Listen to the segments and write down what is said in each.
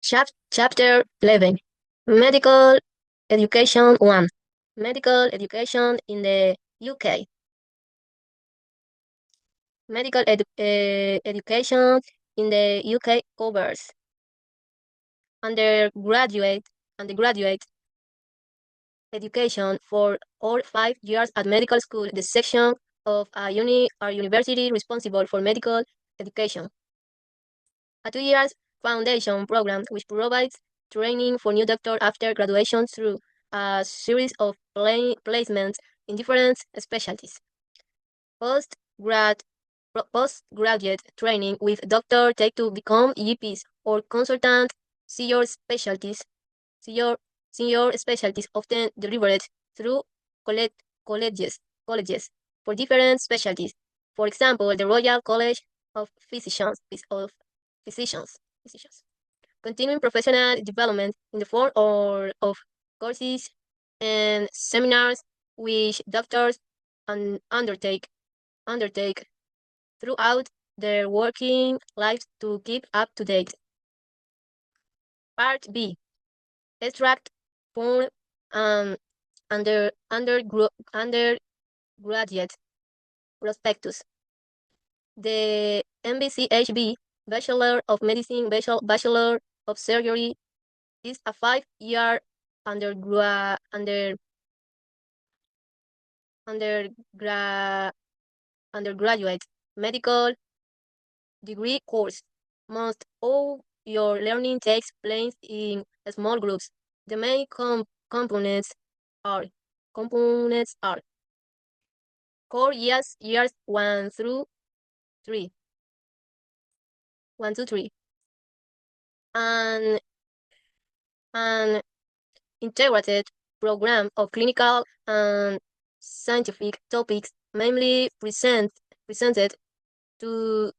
Chapter 11 Medical Education 1 Medical Education in the UK. Education in the UK covers undergraduate undergraduate education for all 5 years at medical school, the section of a university responsible for medical education. A 2 year foundation program which provides training for new doctors after graduation through a series of placements in different specialties. Postgrad Postgraduate training with doctor take to become GPs or consultant senior specialties. Senior, senior specialties often delivered through college, colleges for different specialties. For example, the Royal College of Physicians. Continuing professional development in the form of courses and seminars which doctors undertake throughout their working lives to keep up to date. Part B. Extract from um, undergraduate prospectus. The MBCHB, Bachelor of Medicine, Bachelor of Surgery, is a 5 year undergra- undergraduate medical degree course. Most of your learning takes place in small groups. The main are components are core years 3, 1 to 3, and an integrated program of clinical and scientific topics, mainly presented through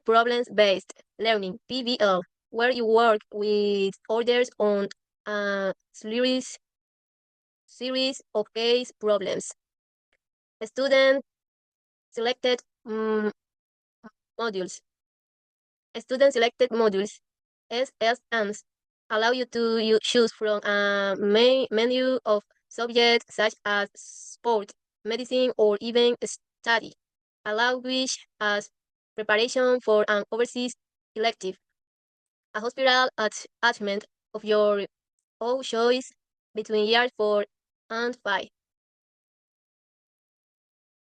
problems-based learning (PBL), where you work with others on a series of case problems. Student selected modules. Student selected modules (SSMs) allow you to choose from a menu of subjects such as sport, medicine, or even study, allow which as preparation for an overseas elective, a hospital attachment of your own choice between years 4 and 5.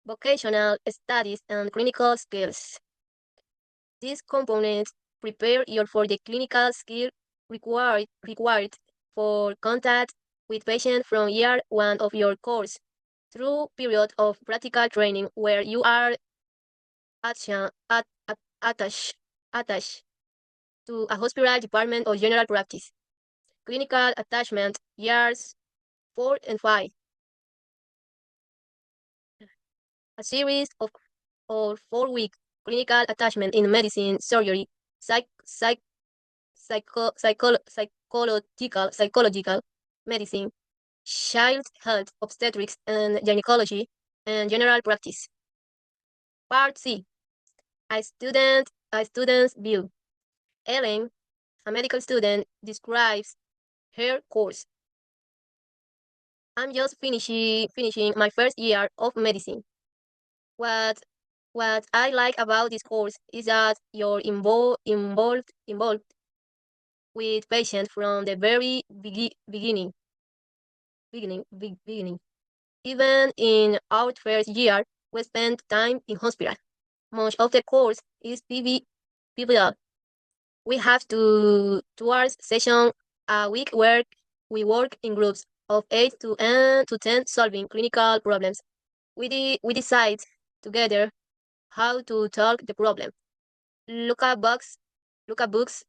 Vocational studies and clinical skills. These components prepare you for the clinical skill required for contact with patients from year 1 of your course through period of practical training where you are atta- at- at- attached to a hospital department or general practice. Clinical attachment years 4 and 5. A series of 4 week clinical attachment in medicine, surgery, psychological medicine, child health, obstetrics and gynecology, and general practice. Part C. A student's view. Ellen, a medical student, describes her course. I'm just finishing my first year of medicine. What what I like about this course is that you're involved with patients from the very beginning. Even in our first year, we spend time in hospital. Much of the course is PBL. We have 2 hours session a week where we work in groups of 8 to 10 solving clinical problems. We decide together how to solve the problem. Look at books, look at books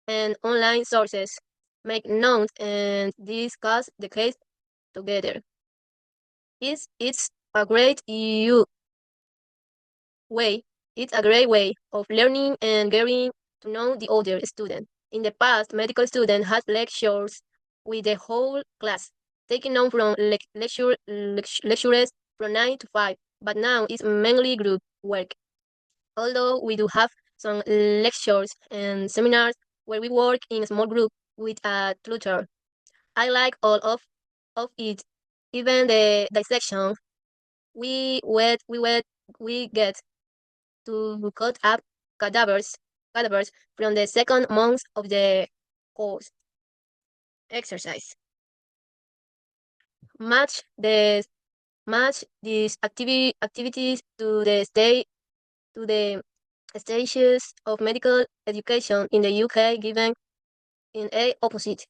and online sources. Make notes and discuss the case together. It's a great way. It's a great way of learning and getting to know the other student. In the past, medical student has lectures with the whole class, taking notes from lecturers from 9 to 5, but now it's mainly group work. Although we do have some lectures and seminars, where we work in a small group with a tutor. I like all of it, even the dissection. We get to cut up cadavers cadavers from the second month of the course exercise. Match the match these activities to the stages of medical education in the UK given in A opposite.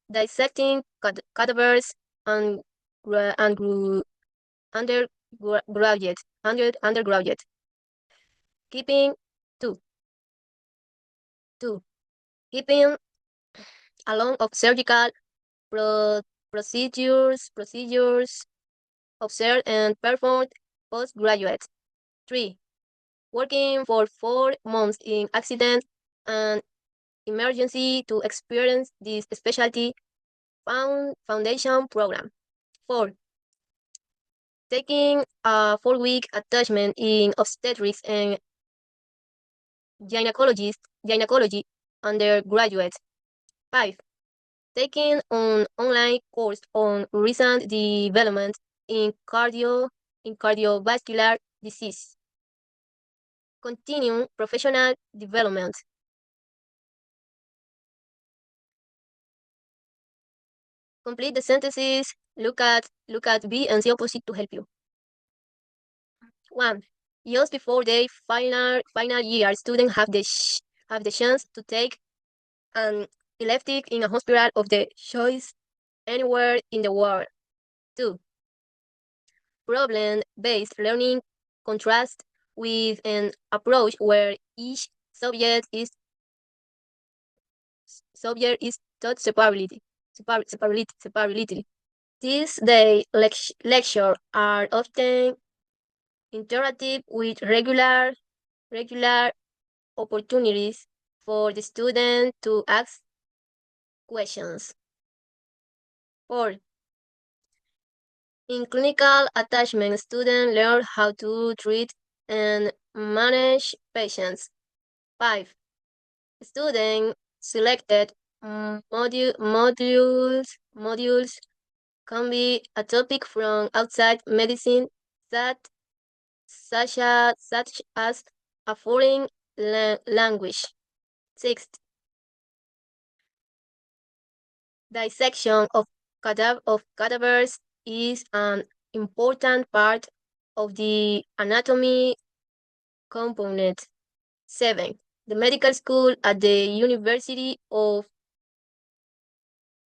Dissecting cadavers and undergraduate. Keeping two two keeping along of surgical pro- procedures observed and performed postgraduate. 3. Working for 4 months in accident and emergency to experience this specialty foundation program. 4. Taking a 4-week attachment in obstetrics and gynecology undergraduate. 5. Taking an online course on recent development in cardiovascular disease. Continue professional development. Complete the sentences. Look at B and C opposite to help you. 1. Just before the final year, students have the chance to take an elective in a hospital of their choice anywhere in the world. 2. Problem-based learning contrasts with an approach where each subject is taught separately. These day lectures are often interactive with regular opportunities for the student to ask questions. 4. In clinical attachment, students learn how to treat and manage patients. 5. Students selected modules can be a topic from outside medicine such as a foreign language. 6. Dissection of cadavers is an important part of the anatomy component. 7. The medical school at the University of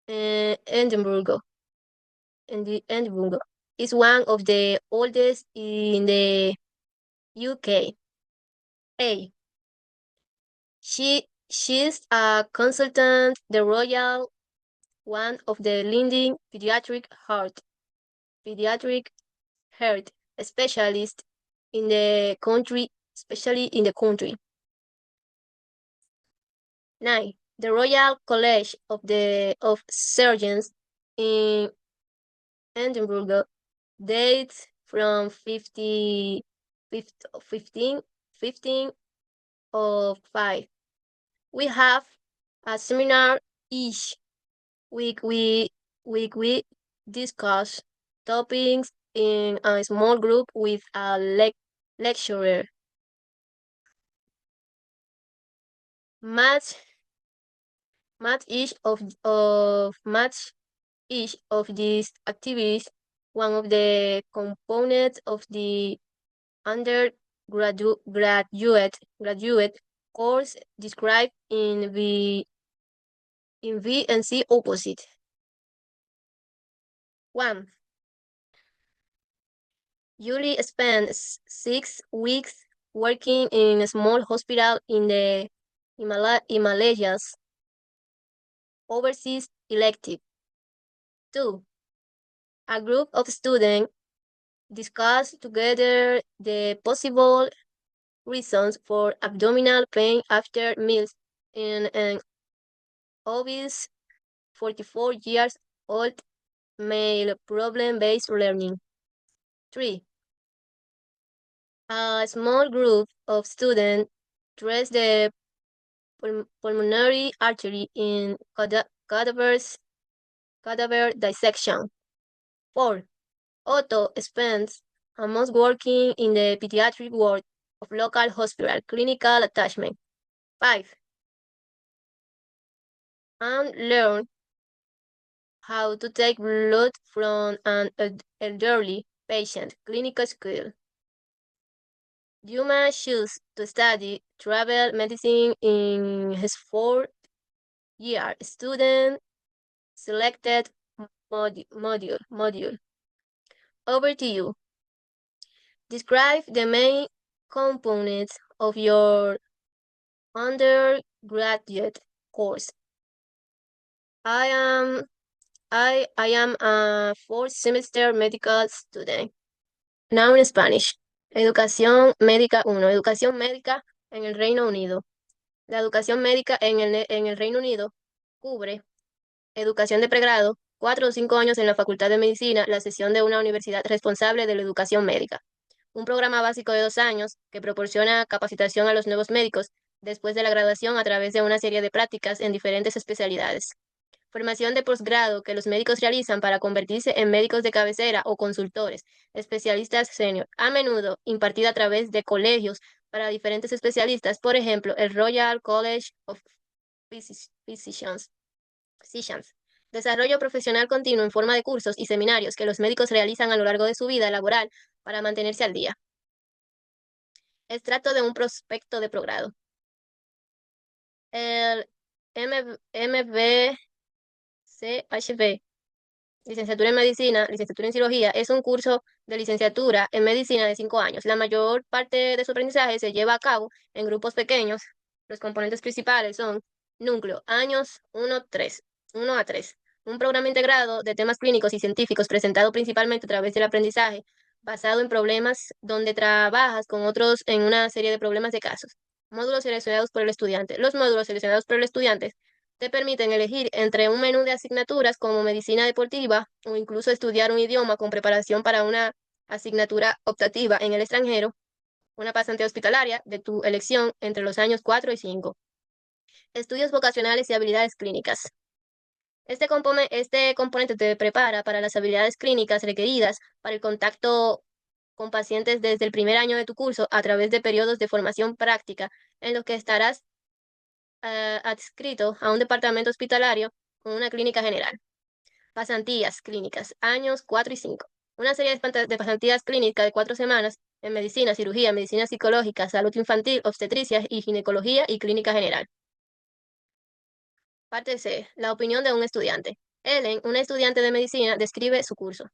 Edinburgh is one of the oldest in the UK. A. She's a consultant, the Royal, one of the leading pediatric heart specialists in the country, especially in the country. 9. The Royal College of Surgeons in Edinburgh dates from 15 of 5. We have a seminar each week. We discuss topics in a small group with a lecturer. Match each of these activities one of the components of the graduate course described in V and C opposite. 1. Julie spent 6 weeks working in a small hospital in the Himalayas. Overseas elective. 2. A group of students discussed together the possible reasons for abdominal pain after meals in an obese 44 years old male problem-based learning. 3. A small group of students dress the pulmonary artery in cadaver dissection. 4. Otto spends a month working in the pediatric ward of local hospital, clinical attachment. 5. And learn how to take blood from an elderly patient, clinical skill. Yuma chooses to study travel medicine in his fourth year. Student selected module. Over to you. Describe the main components of your undergraduate course. I am a fourth semester medical student. Now in Spanish. Educación médica 1. Educación médica en el Reino Unido. La educación médica en el Reino Unido cubre educación de pregrado, 4 o 5 años en la Facultad de Medicina, la sesión de una universidad responsable de la educación médica. Un programa básico de 2 años que proporciona capacitación a los nuevos médicos después de la graduación a través de una serie de prácticas en diferentes especialidades. Formación de posgrado que los médicos realizan para convertirse en médicos de cabecera o consultores, especialistas senior, a menudo impartida a través de colegios para diferentes especialistas, por ejemplo, el Royal College of Physicians. Desarrollo profesional continuo en forma de cursos y seminarios que los médicos realizan a lo largo de su vida laboral para mantenerse al día. Extracto de un prospecto de progrado. El MBCHB, licenciatura en medicina, licenciatura en cirugía, es un curso de licenciatura en medicina de 5 años. La mayor parte de su aprendizaje se lleva a cabo en grupos pequeños. Los componentes principales son núcleo, años 1 a 3, un programa integrado de temas clínicos y científicos presentado principalmente a través del aprendizaje, basado en problemas donde trabajas con otros en una serie de problemas de casos. Módulos seleccionados por el estudiante. Los módulos seleccionados por el estudiante te permiten elegir entre un menú de asignaturas como medicina deportiva o incluso estudiar un idioma con preparación para una asignatura optativa en el extranjero, una pasantía hospitalaria de tu elección entre los años 4 y 5. Estudios vocacionales y habilidades clínicas. Este componente te prepara para las habilidades clínicas requeridas para el contacto con pacientes desde el primer año de tu curso a través de periodos de formación práctica en los que estarás adscrito a un departamento hospitalario con una clínica general. Pasantías clínicas, años 4 y 5. Una serie de pasantías clínicas de 4 semanas en medicina, cirugía, medicina psicológica, salud infantil, obstetricia y ginecología y clínica general. Parte C. La opinión de un estudiante. Ellen, una estudiante de medicina, describe su curso.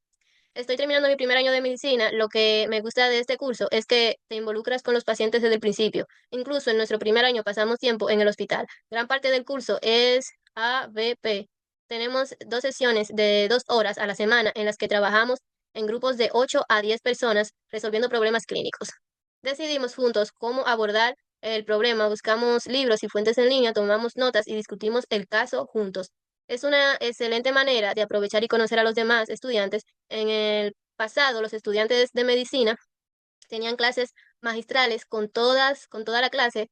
Estoy terminando mi primer año de medicina. Lo que me gusta de este curso es que te involucras con los pacientes desde el principio. Incluso en nuestro primer año pasamos tiempo en el hospital. Gran parte del curso es ABP. Tenemos 2 sesiones de 2 horas a la semana en las que trabajamos en grupos de 8 a 10 personas resolviendo problemas clínicos. Decidimos juntos cómo abordar el problema, buscamos libros y fuentes en línea, tomamos notas y discutimos el caso juntos. Es una excelente manera de aprovechar y conocer a los demás estudiantes. En el pasado, los estudiantes de medicina tenían clases magistrales con toda la clase,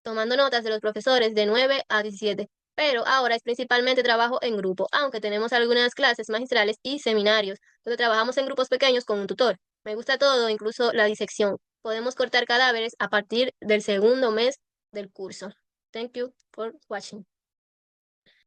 tomando notas de los profesores de 9 a 17. Pero ahora es principalmente trabajo en grupo, aunque tenemos algunas clases magistrales y seminarios, donde trabajamos en grupos pequeños con un tutor. Me gusta todo, incluso la disección. Podemos cortar cadáveres a partir del segundo mes del curso. Thank you for watching.